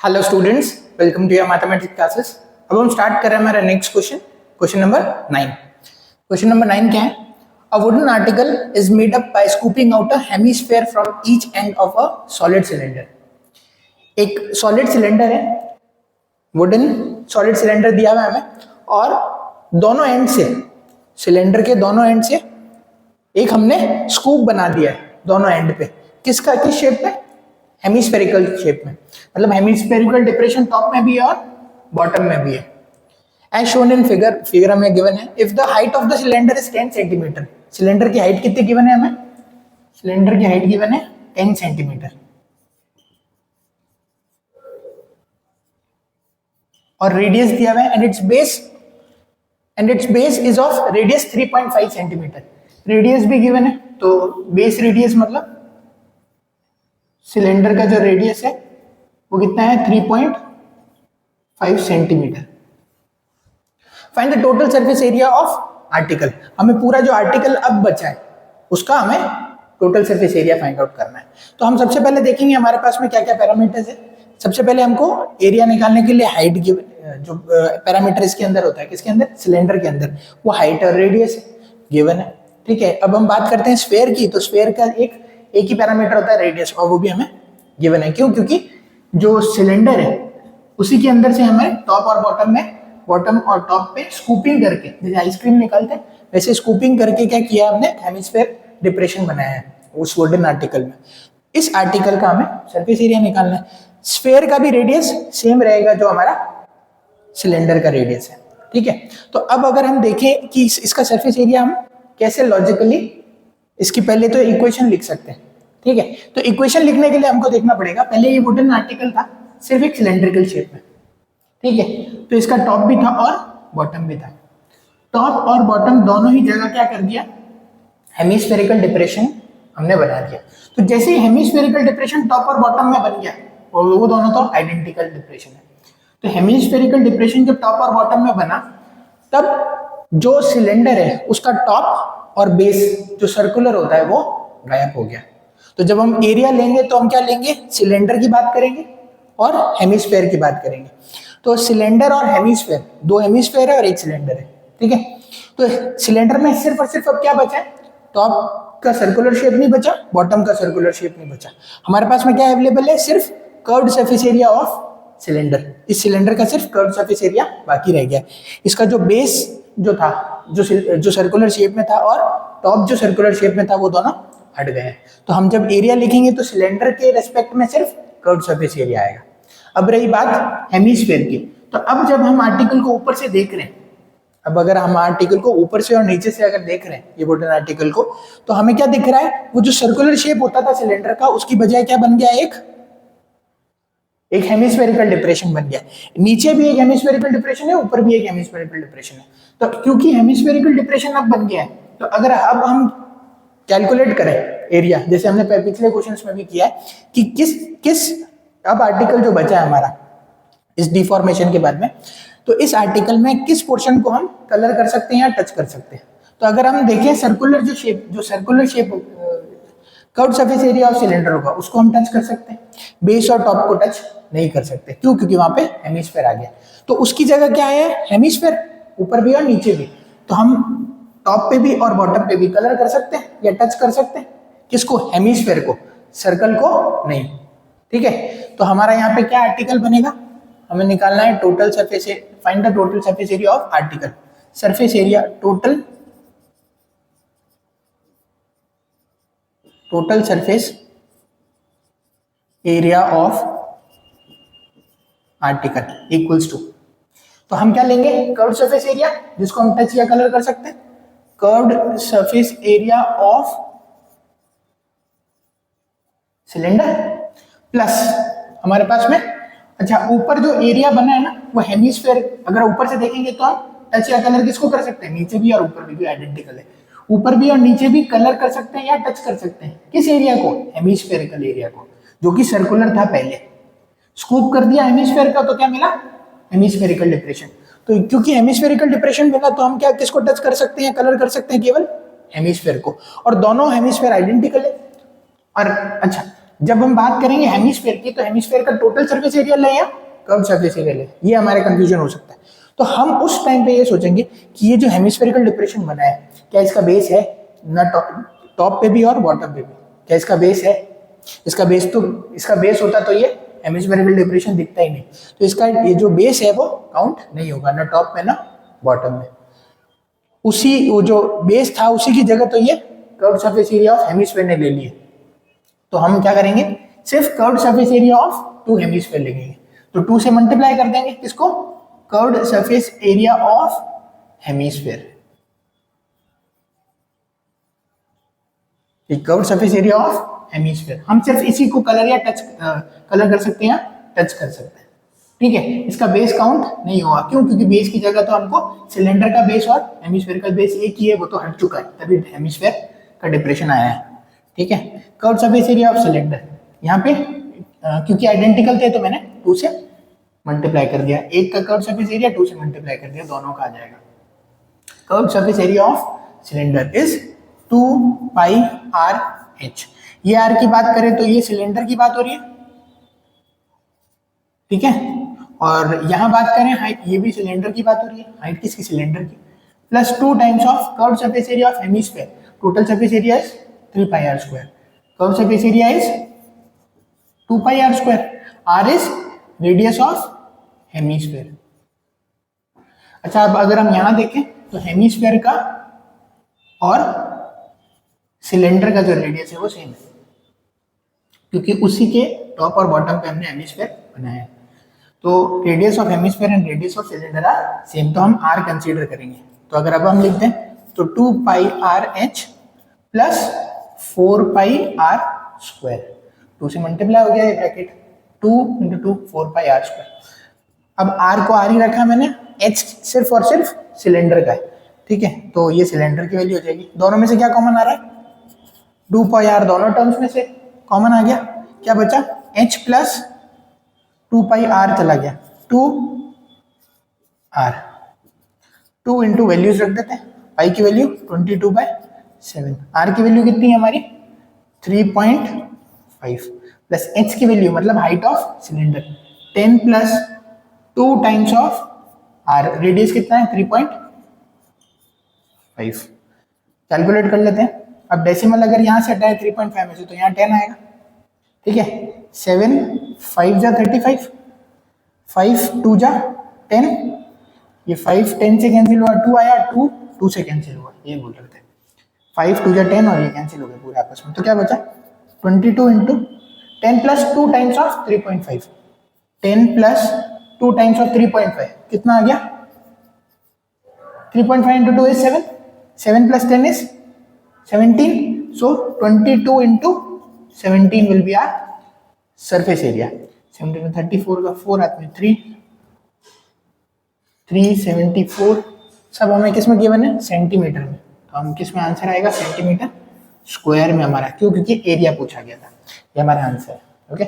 Hello students, welcome to your mathematics classes. अब हम start कर रहे हैं हमारा next question number 9। Question number 9 क्या है? A wooden article is made up by scooping out a hemisphere from each end of a solid cylinder. एक solid cylinder है, वुडन सॉलिड सिलेंडर दिया हुआ है हमें, और दोनों एंड से, सिलेंडर के दोनों एंड से एक हमने स्कूप बना दिया है दोनों एंड पे। किस शेप में? हेमिस्फेरिकल शेप में, मतलब हेमिस्फेरिकल डिप्रेशन टॉप में भी है और बॉटम में भी है। एज शोन इन फिगर हमें गिवन है, if the height of the cylinder is 10 centimetre. Cylinder की हाइट कितनी गिवन है हमें? सिलेंडर की हाइट गिवन है 10 सेंटीमीटर, और रेडियस दिया हुआ है and it's base is of radius 3.5 centimetre. Radius भी गिवन है, तो बेस रेडियस मतलब सिलेंडर का जो रेडियस है वो कितना है? 3.5 centimetre. Find the total surface area of article. हमें पूरा जो आर्टिकल अब बचा है उसका हमें total surface area find out करना है। तो हम सबसे पहले देखेंगे हमारे पास में क्या क्या पैरामीटर्स है। सबसे पहले हमको एरिया निकालने के लिए हाइट जो पैरामीटर इसके अंदर होता है, किसके अंदर? सिलेंडर के अंदर, वो हाइट और रेडियस गिवन है। ठीक है, अब हम बात करते हैं स्फेयर की। तो स्फेयर का एक ही पैरामीटर होता है, रेडियस, और वो भी हमें गिवन है। क्यों? क्योंकि जो सिलेंडर है उसी के अंदर से हमें टॉप और बॉटम और टॉप पे स्कूपिंग करके, जैसे आइसक्रीम निकालते हैं वैसे स्कूपिंग करके क्या किया हमने? हेमिस्फीयर डिप्रेशन बनाया है उस वुडन आर्टिकल में। इस आर्टिकल का हमें सरफेस एरिया निकालना है। स्फेयर का भी रेडियस सेम रहेगा जो हमारा सिलेंडर का रेडियस है। ठीक है, तो अब अगर हम देखें कि इसका सरफेस एरिया हम कैसे लॉजिकली, इसकी पहले तो इक्वेशन लिख सकते हैं। ठीक है, तो इक्वेशन लिखने के लिए हमको देखना पड़ेगा, पहले ये वुडन आर्टिकल था सिर्फ एक सिलेंड्रिकल शेप में। ठीक है, तो इसका टॉप भी था और बॉटम भी था। टॉप और बॉटम दोनों ही जगह क्या कर दिया? हेमिस्फेरिकल डिप्रेशन हमने बना दिया। तो जैसे ही हेमिस्फेरिकल डिप्रेशन टॉप और बॉटम में बन गया, और वो दोनों तो आइडेंटिकल डिप्रेशन है, तो हेमिस्फेरिकल डिप्रेशन जब टॉप और बॉटम में बना, तब जो सिलेंडर है उसका टॉप और बेस जो सर्कुलर होता है वो गायब हो गया। तो जब हम एरिया लेंगे तो हम क्या लेंगे? सिलेंडर की बात करेंगे और हेमिस्फेयर की बात करेंगे। तो सिलेंडर और हेमिस्फेयर, दो हेमिस्फेयर है और एक सिलेंडर है। ठीक है, तो सिलेंडर में सिर्फ और सिर्फ अब क्या बचा है? टॉप का सर्कुलर शेप नहीं बचा, बॉटम का सर्कुलर शेप नहीं बचा। हमारे पास में क्या अवेलेबल है? सिर्फ curved surface area of cylinder. इस सिलेंडर का सिर्फ कर्व्ड सरफेस एरिया बाकी रह गया। इसका जो बेस जो था, जो सर्कुलर शेप में था, और टॉप जो सर्कुलर शेप में था, वो दोनों हट गए हैं। तो हम जब एरिया लिखेंगे तो सिलेंडर के रेस्पेक्ट में सिर्फ कर्व्ड सरफेस एरिया आएगा। अब रही बात हेमिस्फीयर की, तो अब जब हम आर्टिकल को ऊपर से देख रहे हैं, अब अगर हम आर्टिकल को ऊपर से और नीचे से अगर देख रहे हैं ये वुडन आर्टिकल को, तो हमें क्या दिख रहा है? वो जो सर्कुलर शेप होता था सिलेंडर का, उसकी बजाय क्या बन गया? एक हेमिस्फेरिकल डिप्रेशन बन गया। नीचे भी एक हेमिस्फेरिकल डिप्रेशन है, ऊपर भी एक हेमिस्फेरिकल डिप्रेशन है। तो क्योंकि हेमिस्फेरिकल डिप्रेशन अब बन गया है, तो अगर अब हम कैलकुलेट करें एरिया, जैसे हमने पिछले क्वेश्चंस में भी किया है, कि किस अब आर्टिकल जो बचा है हमारा इस डिफॉर्मेशन के बाद में, तो इस आर्टिकल में किस पोर्शन को हम कलर कर सकते हैं या टच कर सकते हैं। तो अगर हम देखें circular circular shape curved surface area of cylinder होगा, उसको हम टच कर सकते हैं। बेस और टॉप को टच नहीं कर सकते। क्यों? क्योंकि वहां पे हेमिस्फीयर आ गया। तो उसकी जगह क्या है? हेमिस्फीयर, ऊपर भी और नीचे भी। तो हम टॉप पे भी और बॉटम पे भी कलर कर सकते हैं या टच कर सकते हैं। किसको? हेमिस्फीयर को, सर्कल को नहीं। ठीक है, तो हमारा यहाँ पे क्या आर्टिकल बनेगा? हमें निकालना है total surface, find the total surface area of article. Surface area, total surface area of article equals to, तो हम क्या लेंगे? कर्व्ड सरफेस एरिया, जिसको हम टच या कलर कर सकते हैं। Curved surface area of cylinder plus हमारे पास में, अच्छा, ऊपर जो एरिया बना है ना वो हेमिस्फीयर, अगर ऊपर से देखेंगे तो हम टच या कलर किसको कर सकते हैं? नीचे भी और ऊपर भी आइडेंटिकल है। ऊपर भी और नीचे भी कलर कर सकते हैं या टच कर सकते हैं। किस एरिया को? हेमिस्फेरिकल एरिया को, जो कि सर्कुलर था पहले। स्कूप कर दिया हेमिस्फीयर का, तो क्या मिला? Hemispherical depression. तो क्योंकि हेमिस्फेरिकल डिप्रेशन मिला, तो हम क्या किसको टच कर सकते हैं, कलर कर सकते हैं? केवल हेमिस्फीयर को, और दोनों हेमिस्फीयर आइडेंटिकल है। और अच्छा, जब हम बात करेंगे हेमिस्फीयर की, तो हेमिस्फीयर का टोटल सरफेस एरिया लें या कर्व सरफेस एरिया लें, ये हमारे कंफ्यूजन हो सकता है। तो हम उस टाइम पे ये सोचेंगे कि ये जो हेमिस्फेरिकल डिप्रेशन बना है, क्या इसका बेस है ना टॉप पे भी और बॉटम पे भी? क्या इसका बेस है? इसका बेस होता तो ये हेमिस्फेरिकल डिप्रेशन दिखता ही नहीं। तो इसका ये जो बेस है वो काउंट नहीं होगा, ना टॉप में ना बॉटम में। उसी वो जो बेस था उसी की जगह तो ये curve surface area of hemisphere ने ले लिए। तो हम क्या करेंगे, सिर्फ curve surface area of 2 hemisphere लिखेंगे। तो 2 से मल्टीप्लाई कर देंगे किसको? Curve surface area of hemisphere. Curve surface area of hemisphere. हम सिर्फ इसी को कलर या कलर कर सकते हैं, टच कर सकते हैं। ठीक है, इसका बेस काउंट नहीं होगा। क्यों? क्योंकि बेस की जगह तो हमको सिलेंडर का बेस और हेमिस्फीयर बेस एक ही है, वो तो हट चुका है, तभी हेमिस्फीयर का डिप्रेशन आया है। ठीक है, curve surface area of cylinder यहाँ पे क्योंकि आइडेंटिकल थे तो मैंने 2 से मल्टीप्लाई कर दिया। एक का कर्व सरफेस एरिया 2 से मल्टीप्लाई कर दिया, दोनों का आ जाएगा। Curve surface area of cylinder is 2 pi R H. ये आर की बात करें तो ये सिलेंडर की बात हो रही है, ठीक है। और यहां बात करें हाइट, ये भी सिलेंडर की बात हो रही है। हाइट किसकी? सिलेंडर की। Plus 2 times of curve surface area of hemisphere. Total surface area is 3 pi R square. Curve surface area is 2 pi R square. R is radius of hemisphere. अच्छा, अब अगर हम यहां देखें तो हेमिस्फीयर का और सिलेंडर का जो रेडियस है वो सेम है, क्योंकि उसी के टॉप और बॉटम पे हमने हेमिस्फीयर बनाया है। तो radius of hemisphere and radius of cylinder are same, तो हम आर कंसीडर करेंगे। तो अगर अब हम लिखते हैं तो 2 pi R H plus 4 pi R square. 2 से मल्टीप्लाई हो गया ये bracket, 2 into 2 4 pi R square. अब आर को आर ही रखा मैंने, एच सिर्फ और सिर्फ सिलेंडर का है, ठीक है। तो ये सिलेंडर की वैल्यू हो जाएगी। दोनों में से क्या कॉमन आ रहा है? 2 पाई आर दोनों टर्म्स में से कॉमन आ गया। क्या बचा? एच प्लस 2 पाई आर चला गया, 2 आर। 2 इंटू वैल्यूज रख देते हैं। पाई की वैल्यू 22/7, आर की वैल्यू कितनी है हमारी? 3.5 प्लस एच की वैल्यू मतलब height of cylinder 10 plus 2 times of R. Radius कितना है? 3.5। कैलकुलेट कर लेते हैं। अब डेसिमल अगर यहाँ से हटाए 3.5 में से तो यहाँ 10 आएगा, ठीक है। 7 5 जा 35, 5 2 जा 10, ये 5 10 से कैंसिल हुआ, 2 आया, 2 2 से कैंसिल हुआ, ये बोल रहे थे। 5 2 जा 10 और ये कैंसिल हो गए पूरे आपस में। तो क्या बचा? 22 into 10 plus 2 times of 3.5, 10 plus 2 times of 3.5 कितना आ गया? 3.5 into 2 is 7, 7 plus 10 is 17, so 22 into 17 will be our surface area. 17 में 34 का 4 हाथ में 3, 374 सब हमें किस में गिवन है? सेंटीमीटर में। तो हम किस में आंसर आएगा? सेंटीमीटर स्क्वायर में हमारा। क्यों? क्योंकि एरिया पूछा गया था। ये हमारा आंसर है। ओके।